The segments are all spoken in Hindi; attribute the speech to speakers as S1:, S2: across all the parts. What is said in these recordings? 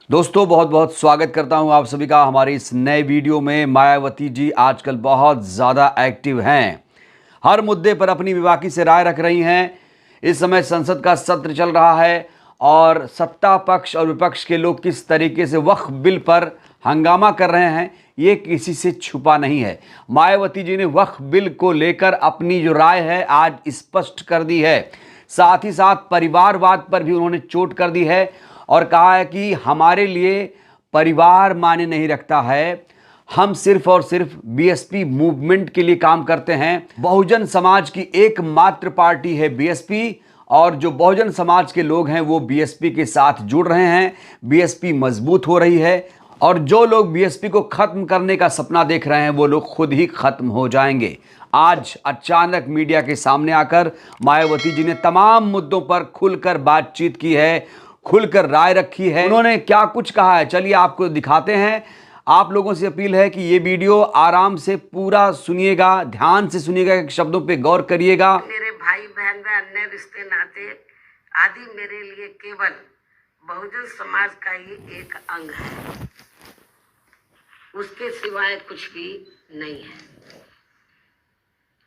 S1: दोस्तों बहुत बहुत स्वागत करता हूं आप सभी का हमारे इस नए वीडियो में। मायावती जी आजकल बहुत ज़्यादा एक्टिव हैं, हर मुद्दे पर अपनी बेबाकी से राय रख रही हैं। इस समय संसद का सत्र चल रहा है और सत्ता पक्ष और विपक्ष के लोग किस तरीके से वक्फ बिल पर हंगामा कर रहे हैं ये किसी से छुपा नहीं है। मायावती जी ने वक्फ बिल को लेकर अपनी जो राय है आज स्पष्ट कर दी है। साथ ही साथ परिवारवाद पर भी उन्होंने चोट कर दी है और कहा है कि हमारे लिए परिवार मायने नहीं रखता है, हम सिर्फ और सिर्फ बीएसपी मूवमेंट के लिए काम करते हैं। बहुजन समाज की एकमात्र पार्टी है बीएसपी और जो बहुजन समाज के लोग हैं वो बीएसपी के साथ जुड़ रहे हैं। बीएसपी मजबूत हो रही है और जो लोग बीएसपी को खत्म करने का सपना देख रहे हैं वो लोग खुद ही खत्म हो जाएंगे। आज अचानक मीडिया के सामने आकर मायावती जी ने तमाम मुद्दों पर खुलकर बातचीत की है, खुलकर राय रखी है। उन्होंने क्या कुछ कहा है चलिए आपको दिखाते हैं। आप लोगों से अपील है कि ये वीडियो आराम से पूरा सुनिएगा, ध्यान से सुनिएगा, शब्दों पे गौर करिएगा।
S2: मेरे भाई बहन व अन्य रिश्ते नाते आदि मेरे लिए केवल बहुजन समाज का ही एक अंग है, उसके सिवाय कुछ भी नहीं है।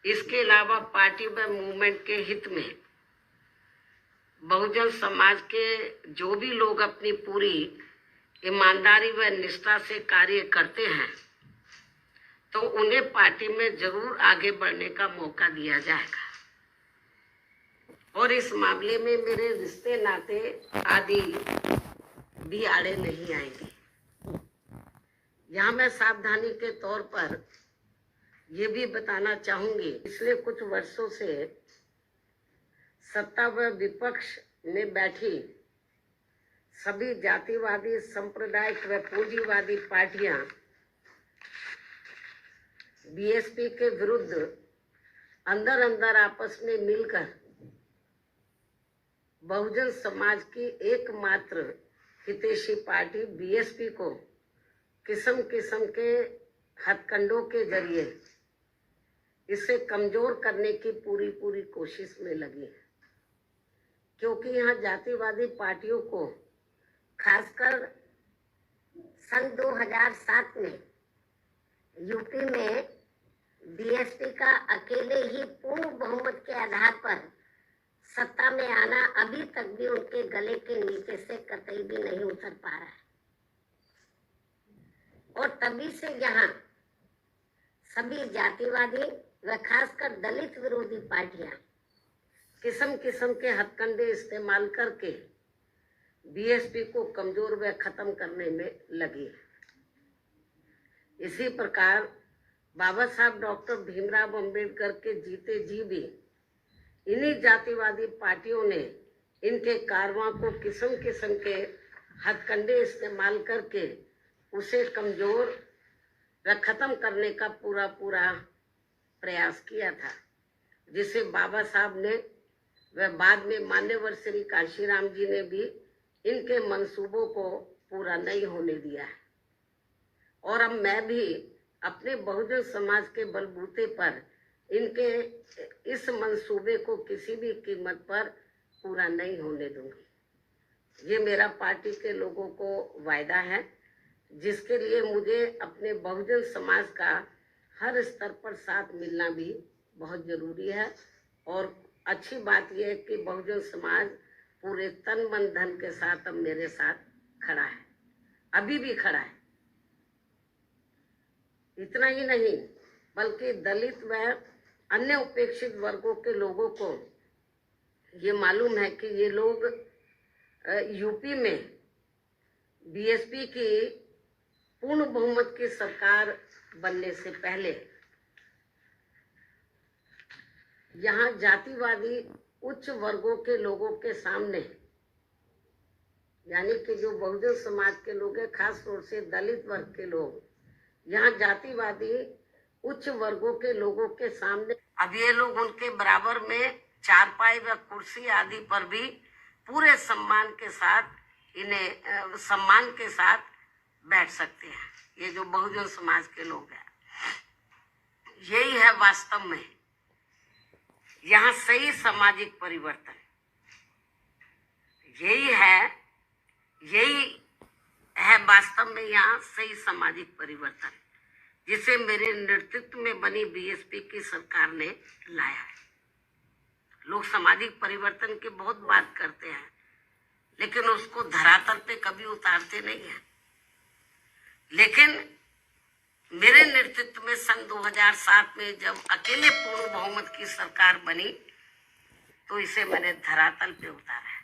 S2: इसके अलावा पार्टी व मूवमेंट के हित में बहुजन समाज के जो भी लोग अपनी पूरी ईमानदारी व निष्ठा से कार्य करते हैं तो उन्हें पार्टी में जरूर आगे बढ़ने का मौका दिया जाएगा और इस मामले में मेरे रिश्ते नाते आदि भी आड़े नहीं आएंगे। यहाँ मैं सावधानी के तौर पर ये भी बताना चाहूंगी, पिछले कुछ वर्षों से सत्ता व विपक्ष में बैठी सभी जातिवादी, सांप्रदायिक व पूंजीवादी पार्टियां बीएसपी के विरुद्ध अंदर अंदर आपस में मिलकर बहुजन समाज की एकमात्र हितैषी पार्टी बीएसपी को किस्म किस्म के हथकंडों के जरिए इसे कमजोर करने की पूरी पूरी कोशिश में लगी है। क्योंकि यहाँ जातिवादी पार्टियों को खासकर सन 2007 में यूपी में बीएसपी का अकेले ही पूर्ण बहुमत के आधार पर सत्ता में आना अभी तक भी उनके गले के नीचे से कतई भी नहीं उतर पा रहा है और तभी से यहाँ सभी जातिवादी व खासकर दलित विरोधी पार्टियां किस्म किस्म के हथकंडे इस्तेमाल करके बीएसपी को कमजोर व खत्म करने में लगी है। इसी प्रकार बाबा साहब डॉक्टर भीमराव अंबेडकर के जीते जी भी इन्हीं जातिवादी पार्टियों ने इनके कारवां को किस्म किस्म के हथकंडे इस्तेमाल करके उसे कमजोर व खत्म करने का पूरा पूरा प्रयास किया था, जिसे बाबा साहब ने व बाद में मान्यवर श्री कांशीराम जी ने भी इनके मंसूबों को पूरा नहीं होने दिया है। और अब मैं भी अपने बहुजन समाज के बलबूते पर इनके इस मंसूबे को किसी भी कीमत पर पूरा नहीं होने दूंगी। ये मेरा पार्टी के लोगों को वायदा है, जिसके लिए मुझे अपने बहुजन समाज का हर स्तर पर साथ मिलना भी बहुत जरूरी है। और अच्छी बात यह है कि बहुजन समाज पूरे तन मन धन के साथ अब मेरे साथ खड़ा है, अभी भी खड़ा है। इतना ही नहीं बल्कि दलित व अन्य उपेक्षित वर्गों के लोगों को ये मालूम है कि ये लोग यूपी में बीएसपी की पूर्ण बहुमत की सरकार बनने से पहले यहाँ जातिवादी उच्च वर्गों के लोगों के सामने, यानी कि जो बहुजन समाज के लोग हैं, खास तौर से दलित वर्ग के लोग, यहाँ जातिवादी उच्च वर्गों के लोगों के सामने अब ये लोग उनके बराबर में चारपाई व कुर्सी आदि पर भी पूरे सम्मान के साथ इन्हें सम्मान के साथ बैठ सकते हैं। ये जो बहुजन समाज के लोग हैं, यही है वास्तव में यहाँ सही सामाजिक परिवर्तन। यही है, यही वास्तव में यहाँ सही सामाजिक परिवर्तन जिसे मेरे नेतृत्व में बनी बीएसपी की सरकार ने लाया है। लोग सामाजिक परिवर्तन की बहुत बात करते हैं, लेकिन उसको धरातल पे कभी उतारते नहीं हैं। लेकिन मेरे नेतृत्व में सन 2007 में जब अकेले पूर्ण बहुमत की सरकार बनी, तो इसे मैंने धरातल पे उतारा है,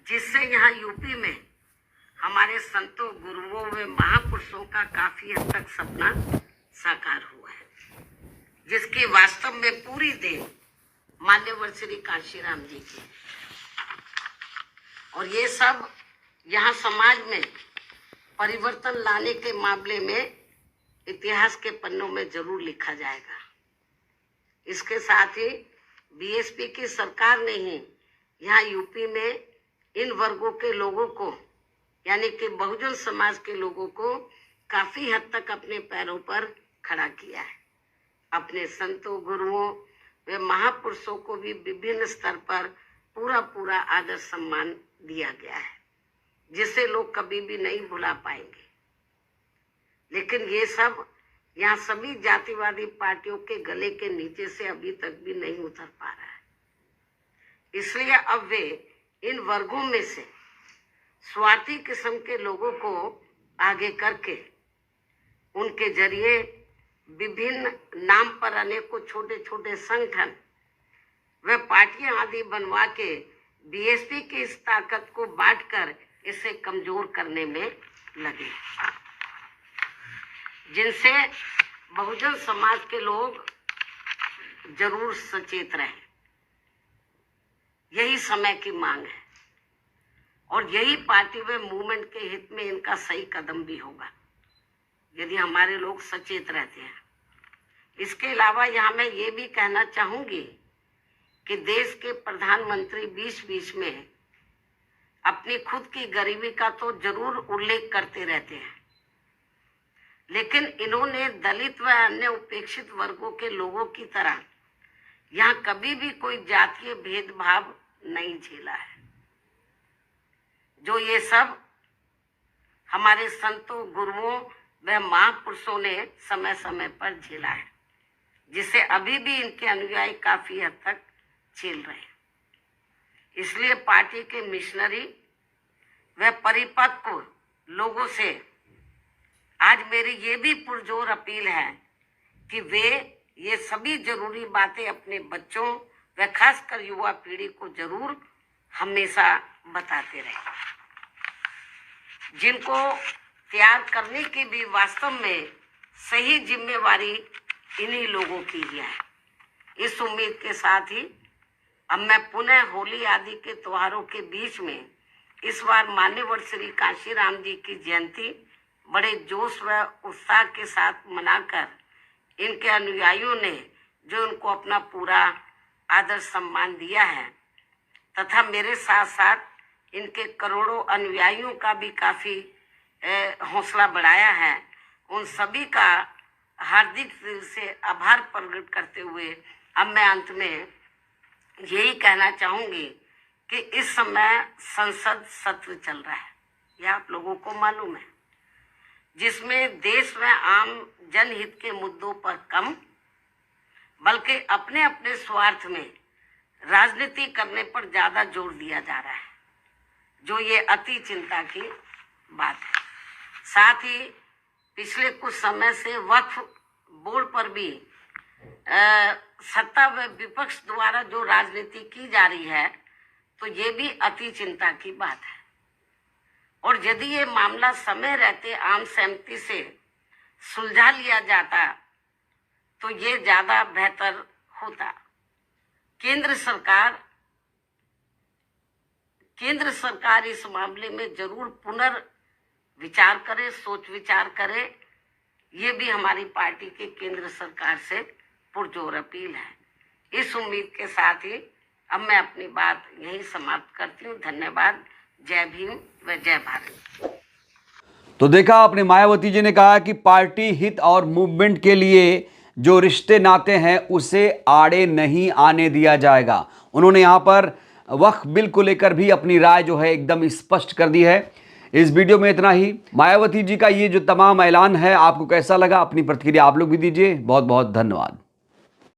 S2: जिससे यहाँ यूपी में हमारे संतों, गुरुओं व महापुरुषों का काफी हद तक सपना साकार हुआ है, जिसकी वास्तव में पूरी देन मान्यवर श्री कांशीराम जी की। और ये सब यहाँ समाज में परिवर्तन लाने के मामले में इतिहास के पन्नों में जरूर लिखा जाएगा। इसके साथ ही बीएसपी की सरकार ने ही यहाँ यूपी में इन वर्गों के लोगों को, यानी कि बहुजन समाज के लोगों को काफी हद तक अपने पैरों पर खड़ा किया है। अपने संतों, गुरुओं व महापुरुषों को भी विभिन्न स्तर पर पूरा आदर सम्मान दिया गया है, जिसे लोग कभी भी नहीं भुला पाएंगे। लेकिन ये सब यहाँ सभी जातिवादी पार्टियों के गले के नीचे से अभी तक भी नहीं उतर पा रहा है। इसलिए अब वे इन वर्गों में से स्वार्थी किस्म के लोगों को आगे करके उनके जरिए विभिन्न नाम पर अनेकों छोटे छोटे संगठन व पार्टियां आदि बनवा के बीएसपी की इस ताकत को बांटकर इसे कमजोर करने में लगे, जिनसे बहुजन समाज के लोग जरूर सचेत रहें। यही समय की मांग है और यही पार्टी व मूवमेंट के हित में इनका सही कदम भी होगा, यदि हमारे लोग सचेत रहते हैं। इसके अलावा यहाँ मैं ये भी कहना चाहूंगी कि देश के प्रधानमंत्री बीच में अपनी खुद की गरीबी का तो जरूर उल्लेख करते रहते हैं, लेकिन इन्होंने दलित व अन्य उपेक्षित वर्गों के लोगों की तरह यहाँ कभी भी कोई जातीय भेदभाव नहीं झेला है, जो ये सब हमारे संतों, गुरुओं व महापुरुषों ने समय समय पर झेला है, जिसे अभी भी इनके अनुयायी काफी हद तक झेल रहे हैं। इसलिए पार्टी के मिशनरी व परिपक्व लोगों से आज मेरी ये भी पुरजोर अपील है कि वे ये सभी जरूरी बातें अपने बच्चों व खासकर युवा पीढ़ी को जरूर हमेशा बताते रहें, जिनको तैयार करने की भी वास्तव में सही जिम्मेवारी इन्हीं लोगों की है। इस उम्मीद के साथ ही अब मैं पुनः होली आदि के त्योहारों के बीच में इस बार मान्यवर श्री कांशीराम जी की जयंती बड़े जोश व उत्साह के साथ मनाकर इनके अनुयायियों ने जो उनको अपना पूरा आदर सम्मान दिया है तथा मेरे साथ साथ इनके करोड़ों अनुयायियों का भी काफी हौसला बढ़ाया है, उन सभी का हार्दिक दिल से आभार प्रकट करते हुए अब मैं अंत में यही कहना चाहूंगी कि इस समय संसद सत्र चल रहा है, यह आप लोगों को मालूम है, जिसमें देश में आम जनहित के मुद्दों पर कम बल्कि अपने अपने स्वार्थ में राजनीति करने पर ज्यादा जोर दिया जा रहा है, जो ये अति चिंता की बात है। साथ ही पिछले कुछ समय से वक्फ बोर्ड पर भी सत्ता व विपक्ष द्वारा जो राजनीति की जा रही है, तो ये भी अति चिंता की बात है। और यदि ये मामला समय रहते आम सहमति से सुलझा लिया जाता तो ये ज्यादा बेहतर होता। केंद्र सरकार इस मामले में जरूर पुनर्विचार करे, सोच विचार करे, ये भी हमारी पार्टी के केंद्र सरकार से पुरजोर अपील है। इस उम्मीद के साथ ही अब मैं अपनी बात यहीं समाप्त करती हूँ। धन्यवाद। जय भीम व जय भारत।
S1: तो देखा आपने, मायावती जी ने कहा कि पार्टी हित और मूवमेंट के लिए जो रिश्ते नाते हैं उसे आड़े नहीं आने दिया जाएगा। उन्होंने यहाँ पर वक्फ बिल को लेकर भी अपनी राय जो है एकदम स्पष्ट कर दी है। इस वीडियो में इतना ही। मायावती जी का ये जो तमाम ऐलान है आपको कैसा लगा, अपनी प्रतिक्रिया आप लोग भी दीजिए। बहुत बहुत धन्यवाद।